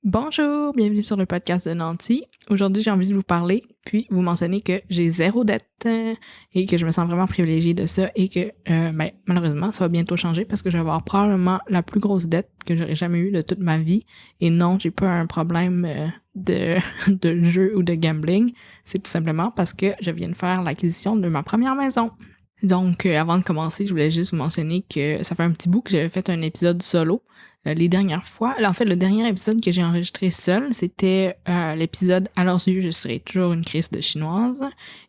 Bonjour, bienvenue sur le podcast de Nancy. Aujourd'hui, j'ai envie de vous parler, puis vous mentionner que j'ai 0 dette et que je me sens vraiment privilégiée de ça et que, malheureusement, ça va bientôt changer parce que je vais avoir probablement la plus grosse dette que j'aurais jamais eue de toute ma vie. Et non, j'ai pas un problème de jeu ou de gambling. C'est tout simplement parce que je viens de faire l'acquisition de ma première maison. Donc, avant de commencer, je voulais juste vous mentionner que ça fait un petit bout que j'avais fait un épisode solo. Les dernières fois, en fait, le dernier épisode que j'ai enregistré seul, c'était l'épisode « À leurs yeux, je serai toujours une crise de chinoise ».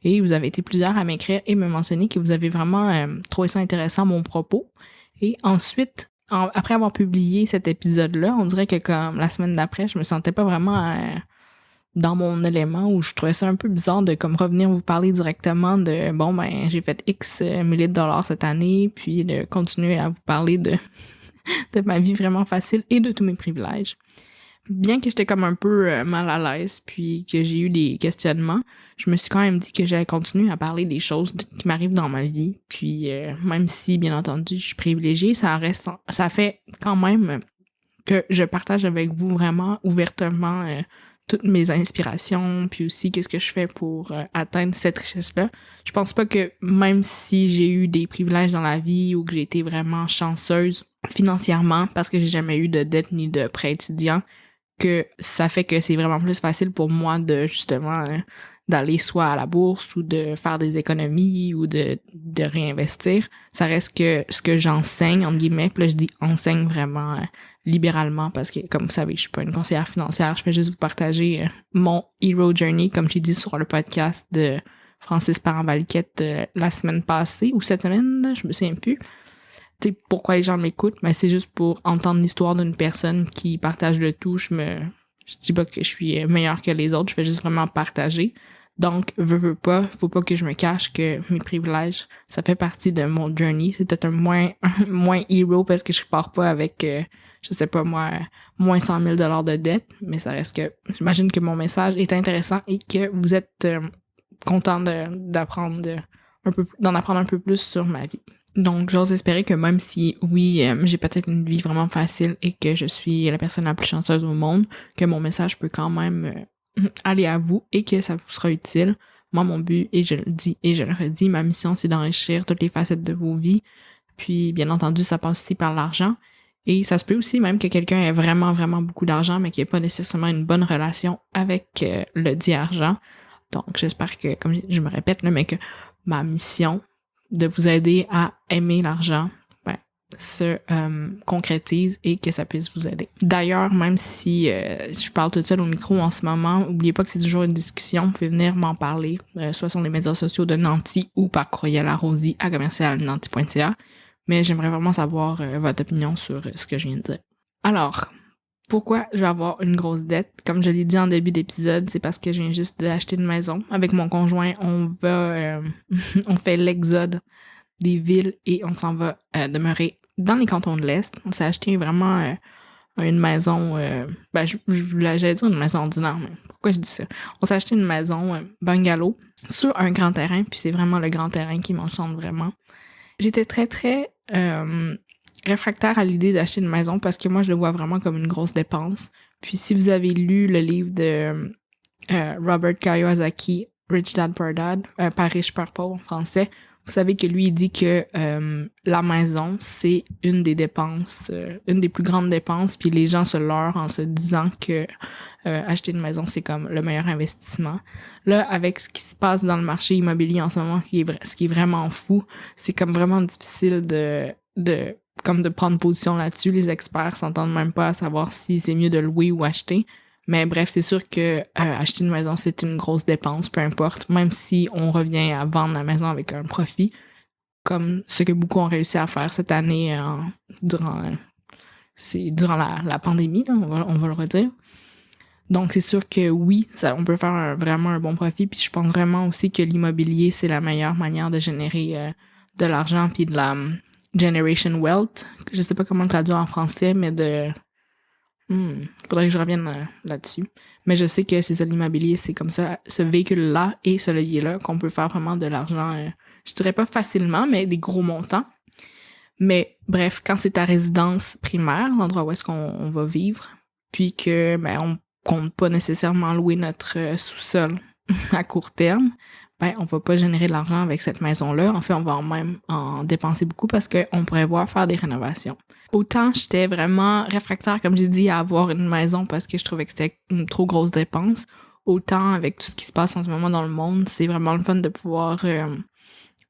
Et vous avez été plusieurs à m'écrire et me mentionner que vous avez vraiment trouvé ça intéressant, mon propos. Et ensuite, après avoir publié cet épisode-là, on dirait que comme la semaine d'après, je me sentais pas vraiment dans mon élément où je trouvais ça un peu bizarre de comme revenir vous parler directement de j'ai fait X milliers de dollars cette année, puis de continuer à vous parler de ma vie vraiment facile et de tous mes privilèges. Bien que j'étais comme un peu mal à l'aise puis que j'ai eu des questionnements, je me suis quand même dit que j'allais continuer à parler des choses qui m'arrivent dans ma vie. Puis même si bien entendu je suis privilégiée, ça fait quand même que je partage avec vous vraiment ouvertement toutes mes inspirations, puis aussi qu'est-ce que je fais pour atteindre cette richesse-là. Je pense pas que même si j'ai eu des privilèges dans la vie ou que j'ai été vraiment chanceuse financièrement parce que j'ai jamais eu de dette ni de prêt étudiant, que ça fait que c'est vraiment plus facile pour moi de justement d'aller soit à la bourse ou de faire des économies ou de réinvestir. Ça reste que ce que j'enseigne, entre guillemets, puis là je dis enseigne vraiment libéralement parce que, comme vous savez, je suis pas une conseillère financière, je fais juste vous partager mon hero journey, comme j'ai dit sur le podcast de Francis Parent-Valquette la semaine passée ou cette semaine, je me souviens plus. Tu sais, pourquoi les gens m'écoutent, mais c'est juste pour entendre l'histoire d'une personne qui partage le tout. Je dis pas que je suis meilleure que les autres, je fais juste vraiment partager. Donc, veux pas, faut pas que je me cache que mes privilèges, ça fait partie de mon journey. C'est peut-être un moins hero parce que je pars pas avec, je sais pas moi, moins 100 000 $ de dette, mais ça reste que, j'imagine que mon message est intéressant et que vous êtes content d'en apprendre un peu plus sur ma vie. Donc, j'ose espérer que même si, oui, j'ai peut-être une vie vraiment facile et que je suis la personne la plus chanceuse au monde, que mon message peut quand même aller à vous et que ça vous sera utile. Moi, mon but, et je le dis et je le redis, ma mission, c'est d'enrichir toutes les facettes de vos vies. Puis, bien entendu, ça passe aussi par l'argent. Et ça se peut aussi même que quelqu'un ait vraiment, vraiment beaucoup d'argent, mais qu'il n'ait pas nécessairement une bonne relation avec le dit argent. Donc, j'espère que, comme je me répète, là, mais que ma mission de vous aider à aimer l'argent se concrétise et que ça puisse vous aider. D'ailleurs, même si je parle toute seule au micro en ce moment, n'oubliez pas que c'est toujours une discussion. Vous pouvez venir m'en parler, soit sur les médias sociaux de Nancy ou par courriel à rosie@nancy.ca. Mais j'aimerais vraiment savoir votre opinion sur ce que je viens de dire. Alors, pourquoi je vais avoir une grosse dette? Comme je l'ai dit en début d'épisode, c'est parce que je viens juste d'acheter une maison. Avec mon conjoint, on va on fait l'exode des villes et on s'en va demeurer dans les cantons de l'Est. On s'est acheté vraiment une maison, j'allais dire une maison ordinaire, mais pourquoi je dis ça? On s'est acheté une maison bungalow sur un grand terrain, puis c'est vraiment le grand terrain qui m'enchante vraiment. J'étais très, très réfractaire à l'idée d'acheter une maison parce que moi, je le vois vraiment comme une grosse dépense. Puis si vous avez lu le livre de Robert Kiyosaki, Rich Dad Poor Dad, Père riche, Père pauvre en français, vous savez que lui, il dit que la maison, c'est une des dépenses, une des plus grandes dépenses, puis les gens se leurrent en se disant que acheter une maison, c'est comme le meilleur investissement. Là, avec ce qui se passe dans le marché immobilier en ce moment, ce qui est vraiment fou, c'est comme vraiment difficile de prendre position là-dessus. Les experts s'entendent même pas à savoir si c'est mieux de louer ou acheter. Mais bref, c'est sûr que acheter une maison, c'est une grosse dépense, peu importe, même si on revient à vendre la maison avec un profit, comme ce que beaucoup ont réussi à faire cette année durant la pandémie, là, on va le redire. Donc, c'est sûr que oui, on peut faire vraiment un bon profit, puis je pense vraiment aussi que l'immobilier, c'est la meilleure manière de générer de l'argent, puis de la generation wealth, je sais pas comment le traduire en français, mais faudrait que je revienne là-dessus. Mais je sais que c'est ça, l'immobilier, c'est comme ça, ce véhicule-là et ce levier-là qu'on peut faire vraiment de l'argent, je dirais pas facilement, mais des gros montants. Mais bref, quand c'est ta résidence primaire, l'endroit où est-ce qu'on va vivre, puis que on compte pas nécessairement louer notre sous-sol à court terme, on va pas générer de l'argent avec cette maison-là. En fait, on va même en dépenser beaucoup parce qu'on pourrait voir faire des rénovations. Autant j'étais vraiment réfractaire, comme j'ai dit, à avoir une maison parce que je trouvais que c'était une trop grosse dépense, autant avec tout ce qui se passe en ce moment dans le monde, c'est vraiment le fun de pouvoir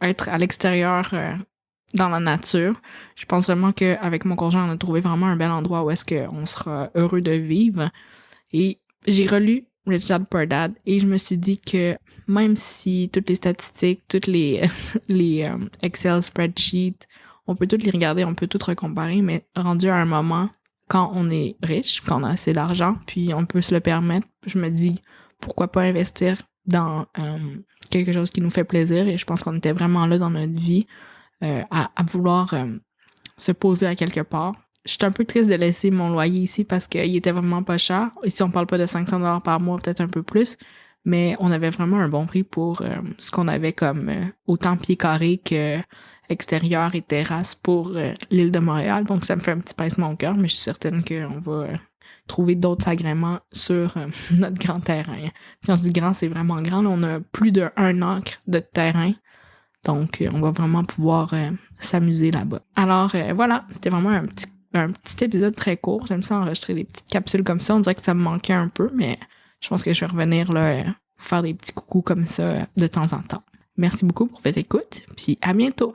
être à l'extérieur dans la nature. Je pense vraiment qu'avec mon conjoint, on a trouvé vraiment un bel endroit où est-ce qu'on sera heureux de vivre. Et j'ai relu Rich Dad Poor Dad et je me suis dit que même si toutes les statistiques, toutes les Excel spreadsheets, on peut toutes les regarder, on peut toutes recomparer, mais rendu à un moment, quand on est riche, quand on a assez d'argent, puis on peut se le permettre, je me dis pourquoi pas investir dans quelque chose qui nous fait plaisir. Et je pense qu'on était vraiment là dans notre vie à vouloir se poser à quelque part. J'étais un peu triste de laisser mon loyer ici parce qu'il était vraiment pas cher. Ici, on parle pas de 500$ par mois, peut-être un peu plus, mais on avait vraiment un bon prix pour ce qu'on avait comme autant pieds carrés que extérieur et terrasse pour l'île de Montréal. Donc, ça me fait un petit pincement au cœur, mais je suis certaine qu'on va trouver d'autres agréments sur notre grand terrain. Quand je dis grand, c'est vraiment grand. Là, on a plus de 1 acre de terrain. Donc, on va vraiment pouvoir s'amuser là-bas. Alors, voilà, c'était vraiment un petit épisode très court. J'aime ça enregistrer des petites capsules comme ça. On dirait que ça me manquait un peu, mais je pense que je vais revenir là, faire des petits coucous comme ça de temps en temps. Merci beaucoup pour votre écoute, puis à bientôt!